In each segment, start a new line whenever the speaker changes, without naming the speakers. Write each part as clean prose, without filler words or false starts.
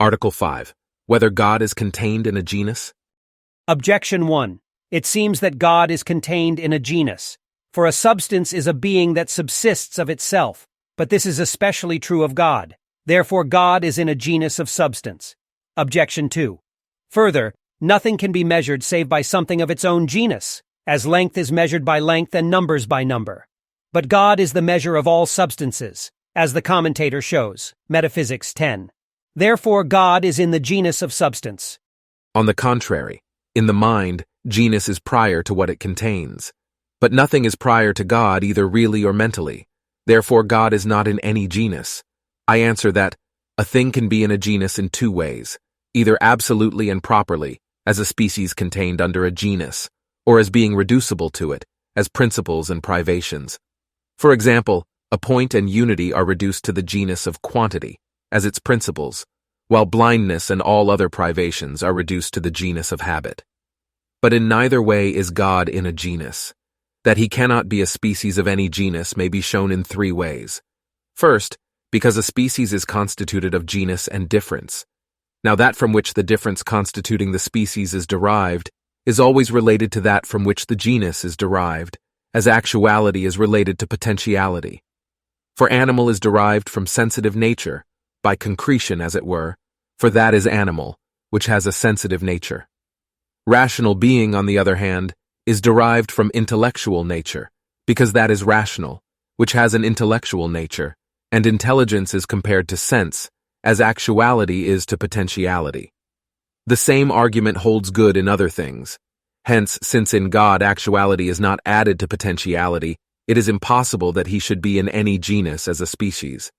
Article 5. Whether God is contained in a genus?
Objection 1. It seems that God is contained in a genus. For a substance is a being that subsists of itself, but this is especially true of God. Therefore God is in a genus of substance. Objection 2. Further, nothing can be measured save by something of its own genus, as length is measured by length and numbers by number. But God is the measure of all substances, as the commentator shows, Metaphysics 10. Therefore God is in the genus of substance.
On the contrary, in the mind, genus is prior to what it contains. But nothing is prior to God either really or mentally. Therefore God is not in any genus. I answer that a thing can be in a genus in two ways, either absolutely and properly, as a species contained under a genus, or as being reducible to it, as principles and privations. For example, a point and unity are reduced to the genus of quantity, as its principles, while blindness and all other privations are reduced to the genus of habit. But in neither way is God in a genus. That he cannot be a species of any genus may be shown in three ways. First, because a species is constituted of genus and difference. Now that from which the difference constituting the species is derived is always related to that from which the genus is derived, as actuality is related to potentiality. For animal is derived from sensitive nature, by concretion as it were, for that is animal, which has a sensitive nature. Rational being, on the other hand, is derived from intellectual nature, because that is rational, which has an intellectual nature, and intelligence is compared to sense, as actuality is to potentiality. The same argument holds good in other things. Hence, since in God actuality is not added to potentiality, it is impossible that he should be in any genus as a species.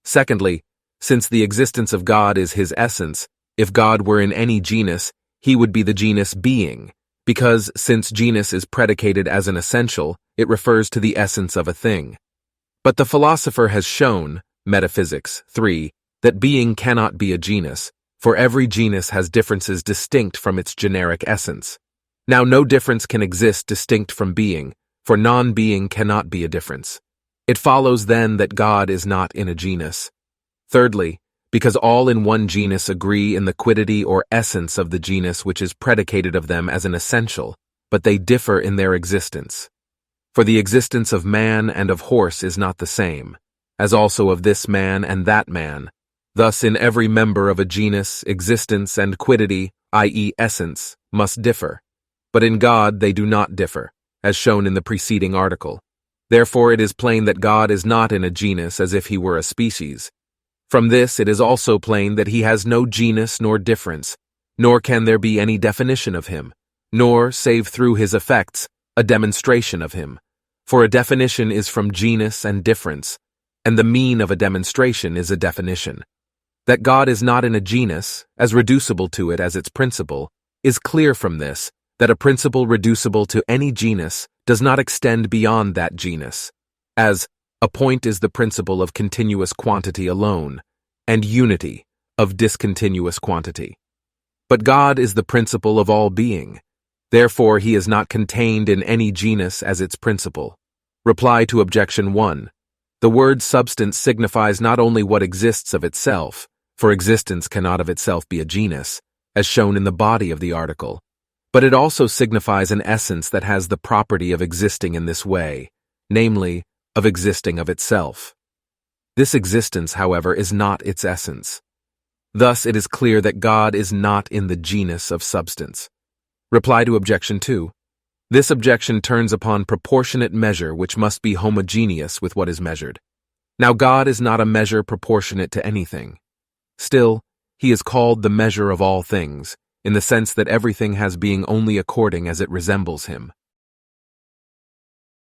Secondly, since the existence of God is his essence, if God were in any genus, he would be the genus being, because since genus is predicated as an essential, it refers to the essence of a thing. But the philosopher has shown, Metaphysics 3, that being cannot be a genus, for every genus has differences distinct from its generic essence. Now no difference can exist distinct from being, for non-being cannot be a difference. It follows then that God is not in a genus. Thirdly, because all in one genus agree in the quiddity or essence of the genus which is predicated of them as an essential, but they differ in their existence. For the existence of man and of horse is not the same, as also of this man and that man. Thus in every member of a genus, existence and quiddity, i.e. essence, must differ. But in God they do not differ, as shown in the preceding article. Therefore it is plain that God is not in a genus as if he were a species. From this it is also plain that he has no genus nor difference, nor can there be any definition of him, nor, save through his effects, a demonstration of him. For a definition is from genus and difference, and the mean of a demonstration is a definition. That God is not in a genus, as reducible to it as its principle, is clear from this, that a principle reducible to any genus does not extend beyond that genus, as a point is the principle of continuous quantity alone, and unity of discontinuous quantity. But God is the principle of all being. Therefore he is not contained in any genus as its principle. Reply to Objection 1. The word substance signifies not only what exists of itself, for existence cannot of itself be a genus, as shown in the body of the article, but it also signifies an essence that has the property of existing in this way, namely, of existing of itself. This existence, however, is not its essence. Thus it is clear that God is not in the genus of substance. Reply to Objection 2. This objection turns upon proportionate measure which must be homogeneous with what is measured. Now God is not a measure proportionate to anything. Still, he is called the measure of all things, in the sense that everything has being only according as it resembles him.